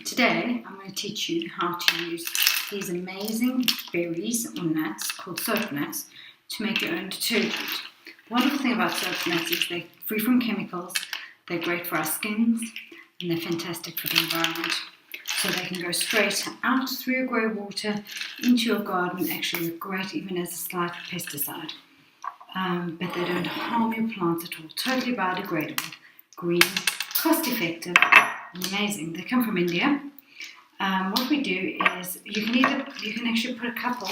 Today I'm going to teach you how to use these amazing berries or nuts called soap nuts to make your own detergent. The wonderful thing about soap nuts is they're free from chemicals, they're great for our skins, and they're fantastic for the environment. So they can go straight out through your grey water into your garden. Actually, they're great even as a slight pesticide. But they don't harm your plants at all. Totally biodegradable, green, cost effective, and amazing. They come from India. What we do is you can actually put a couple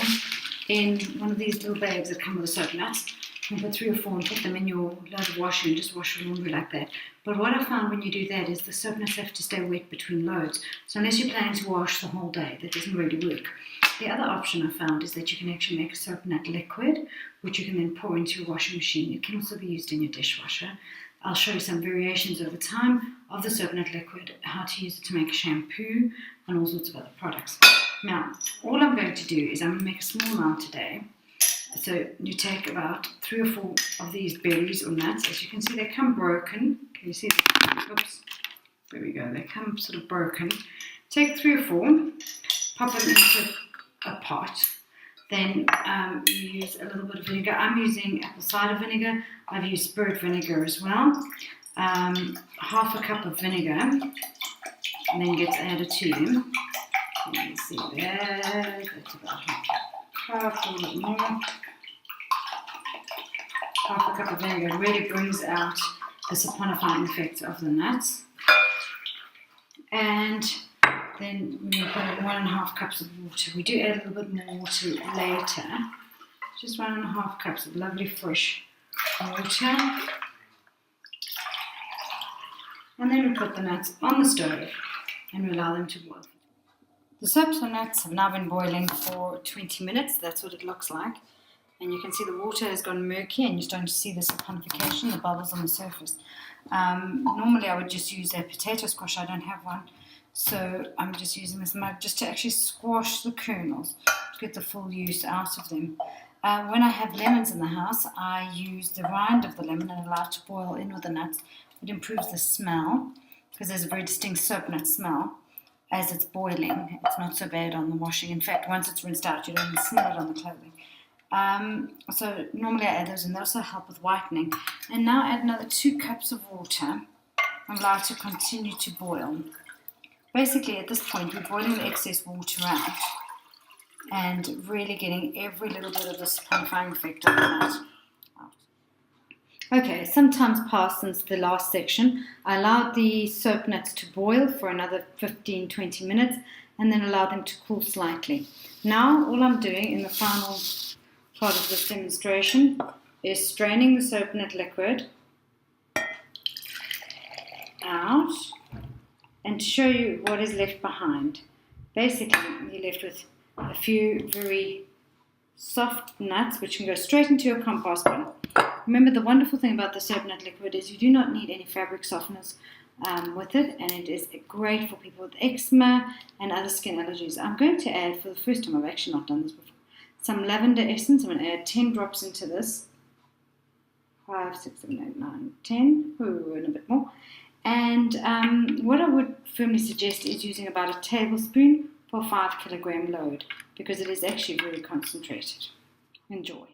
in one of these little bags that come with the soap nuts. You can put 3 or 4 and put them in your load of washing and just wash your laundry like that. But what I found when you do that is the soap nuts have to stay wet between loads. So unless you're planning to wash the whole day, that doesn't really work. The other option I found is that you can actually make a soap nut liquid, which you can then pour into your washing machine. It can also be used in your dishwasher. I'll show you some variations over time of the soap nut liquid, how to use it to make a shampoo and all sorts of other products. Now, all I'm going to do is I'm going to make a small amount today. So you take about 3 or 4 of these berries or nuts. As you can see, they come broken. Can you see them? Oops. There we go. They come sort of broken. Take 3 or 4, pop them into a pot. Then you use a little bit of vinegar. I'm using apple cider vinegar. I've used spirit vinegar as well. Half a cup of vinegar, and then gets added to them. You can see there. That's about half a little more. Half a cup of vinegar really brings out the saponifying effect of the nuts. And then we put in 1.5 cups of water. We do add a little bit more water later. Just 1.5 cups of lovely fresh water. And then we put the nuts on the stove and we allow them to boil. The soaps or nuts have now been boiling for 20 minutes. That's what it looks like. And you can see the water has gone murky and you're starting to see the saponification, the bubbles on the surface. Normally I would just use a potato squash. I don't have one. So I'm just using this mug just to actually squash the kernels to get the full use out of them. When I have lemons in the house, I use the rind of the lemon and allow it to boil in with the nuts. It improves the smell because there's a very distinct soap nut smell as it's boiling. It's not so bad on the washing. In fact, once it's rinsed out, you don't even smell it on the clothing. So normally I add those and they also help with whitening. And now add another 2 cups of water and allow it to continue to boil. Basically at this point we're boiling the excess water out and really getting every little bit of the saponifying effect of the nut out. Okay, some time's passed since the last section. I allowed the soap nuts to boil for another 15-20 minutes and then allowed them to cool slightly. Now all I'm doing in the final part of this demonstration is straining the soap nut liquid out and to show you what is left behind. Basically, you're left with a few very soft nuts which can go straight into your compost bin. Remember, the wonderful thing about the soap nut liquid is you do not need any fabric softeners with it, and it is great for people with eczema and other skin allergies. I'm going to add, for the first time, I've actually not done this before, some lavender essence. I'm going to add 10 drops into this. 5, 6, 7, 8, 9, 10. Ooh, and a bit more. And what I would firmly suggest is using about a tablespoon for a 5 kilogram load because it is actually very concentrated. Enjoy.